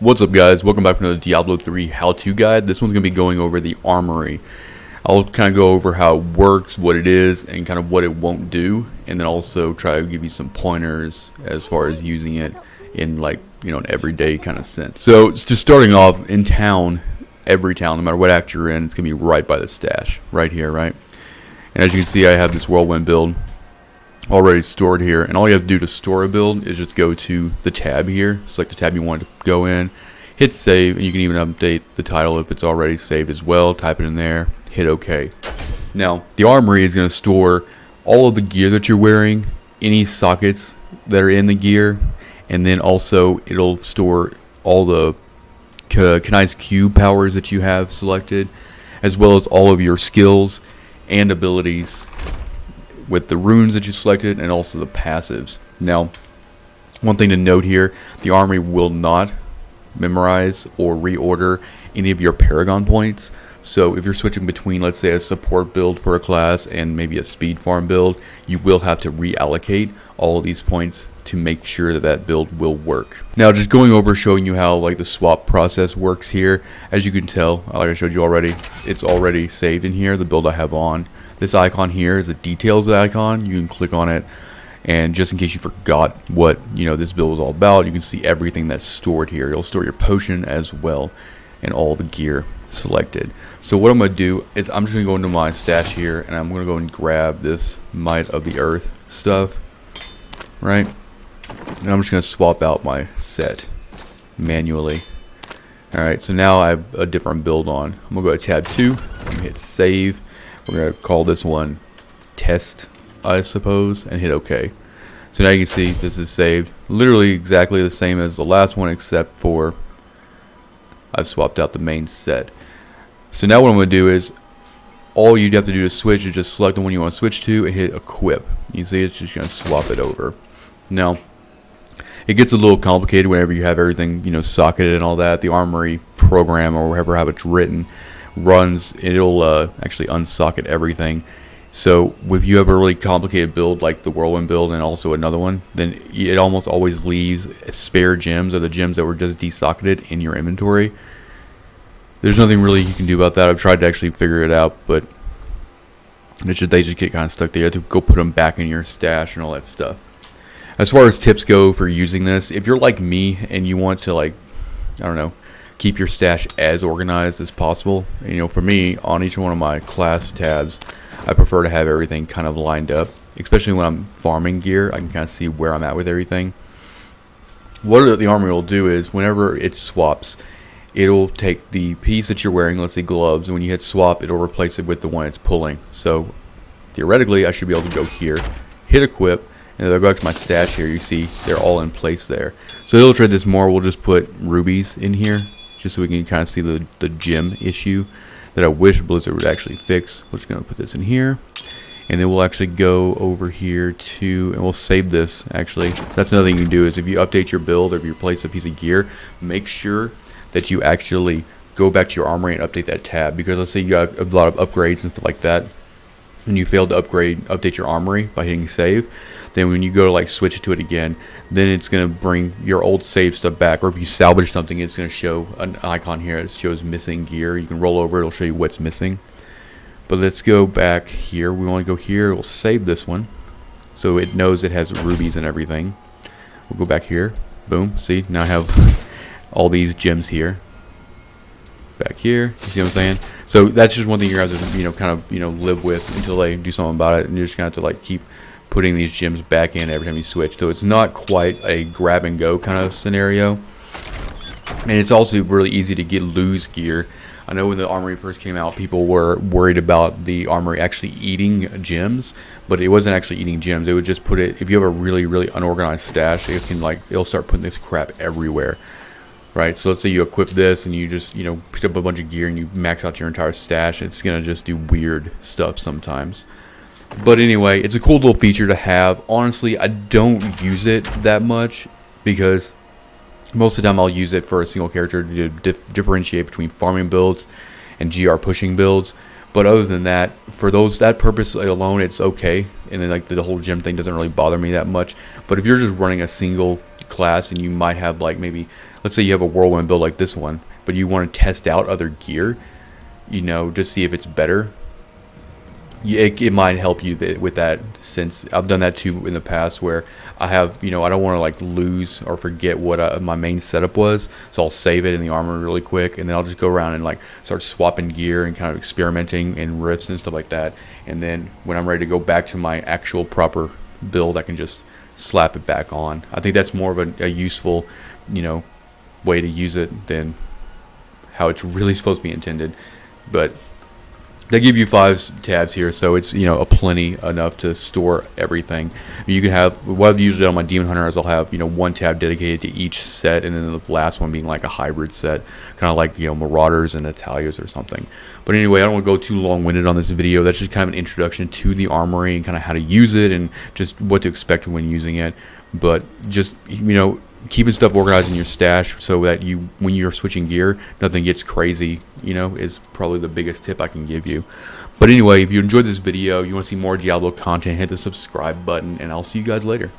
What's up, guys? Welcome back to another Diablo 3 how-to guide. This one's going to be going over the Armory. I'll kind of go over how it works, what it is, and kind of what it won't do, and then also try to give you some pointers as far as using it in, like, an everyday kind of sense. So just starting off, in town, every town, no matter what act you're in, it's going to be right by the stash, right here, right? And as you can see, I have this whirlwind build already stored here, and all you have to do to store a build is just go to the tab here, select the tab you want to go in, hit save, and you can even update the title if it's already saved as well. Type it in there, hit OK. Now the Armory is going to store all of the gear that you're wearing, any sockets that are in the gear, and then also it'll store all the connived cube powers that you have selected, as well as all of your skills and abilities with the runes that you selected, and also the passives. Now, one thing to note here, the Armory will not memorize or reorder any of your Paragon points. So if you're switching between, let's say, a support build for a class and maybe a speed farm build, you will have to reallocate all of these points to make sure that that build will work. Now, just going over showing you how the swap process works here. As you can tell, like I showed you already, it's already saved in here, the build I have on. This icon here is a details icon. You can click on it, and just in case you forgot what this build was all about, you can see everything that's stored here. It'll store your potion as well, and all the gear selected. So what I'm going to do is I'm just going to go into my stash here, and I'm going to go and grab this Might of the Earth stuff, right? And I'm just going to swap out my set manually. Alright, so now I have a different build on. I'm going to go to tab 2, I'm going to hit save. We're going to call this one test, I suppose, and hit OK. So now you can see this is saved. Literally exactly the same as the last one, except for I've swapped out the main set. So now what I'm going to do is, all you'd have to do to switch is just select the one you want to switch to and hit equip. You see it's just going to swap it over. Now, it gets a little complicated whenever you have everything, socketed and all that. The Armory program, or wherever how it's written, runs, it'll actually unsocket everything. So if you have a really complicated build like the whirlwind build and also another one, then it almost always leaves spare gems, or the gems that were just desocketed, in your inventory. There's nothing really you can do about that. I've tried to actually figure it out, but they just get kind of stuck there. You have to go put them back in your stash and all that stuff. As far as tips go for using this, if you're like me and you want to, I don't know, keep your stash as organized as possible. For me, on each one of my class tabs, I prefer to have everything kind of lined up, especially when I'm farming gear. I can kind of see where I'm at with everything. What the Armory will do is, whenever it swaps, it'll take the piece that you're wearing, let's say gloves, and when you hit swap, it'll replace it with the one it's pulling. So theoretically, I should be able to go here, hit equip, and if I go back to my stash here, you see they're all in place there. So to illustrate this more, we'll just put rubies in here, just so we can kind of see the gem issue that I wish Blizzard would actually fix. We're just going to put this in here, and then we'll actually go over here to, and we'll save this actually. That's another thing you can do, is if you update your build or if you replace a piece of gear, make sure that you actually go back to your Armory and update that tab. Because let's say you got a lot of upgrades and stuff like that, and you failed to update your Armory by hitting save, then when you go to switch to it again, then it's going to bring your old save stuff back. Or if you salvage something, it's going to show an icon here that shows missing gear. You can roll over, it'll show you what's missing. But let's go back here. We want to go here, we'll save this one so it knows it has rubies and everything. We'll go back here, boom, see, now I have all these gems here. Back here, you see what I'm saying? So that's just one thing you're going to have to kind of live with until they do something about it, and you're just going to have to keep putting these gems back in every time you switch. So it's not quite a grab and go kind of scenario, and it's also really easy to lose gear. I know when the Armory first came out, people were worried about the Armory actually eating gems, but it wasn't actually eating gems. It would just put it, if you have a really unorganized stash, it can it'll start putting this crap everywhere. Right, so let's say you equip this and you just, pick up a bunch of gear and you max out your entire stash. It's going to just do weird stuff sometimes. But anyway, it's a cool little feature to have. Honestly, I don't use it that much, because most of the time I'll use it for a single character to differentiate between farming builds and GR pushing builds. But other than that, for that purpose alone, it's okay. And then the whole gem thing doesn't really bother me that much. But if you're just running a single class and you might have maybe let's say you have a whirlwind build like this one, but you want to test out other gear, you know, just see if it's better. It might help you with that, since I've done that too in the past, where I have, you know, I don't want to like lose or forget what my main setup was, so I'll save it in the Armory really quick, and then I'll just go around and like start swapping gear and kind of experimenting in rifts and stuff like that, and then when I'm ready to go back to my actual proper build, I can just slap it back on. I think that's more of a useful, you know, way to use it than how it's really supposed to be intended. But they give you 5 tabs here, so it's, you know, a plenty enough to store everything. You can have, what I've usually done on my Demon Hunter is I'll have, you know, 1 tab dedicated to each set, and then the last one being like a hybrid set, kind of like, you know, Marauders and Italias or something. But anyway, I don't want to go too long-winded on this video. That's just kind of an introduction to the Armory and kind of how to use it and just what to expect when using it. But just, you know, keeping stuff organized in your stash so that you, when you're switching gear, nothing gets crazy, you know, is probably the biggest tip I can give you. But anyway, if you enjoyed this video, you want to see more Diablo content, hit the subscribe button, and I'll see you guys later.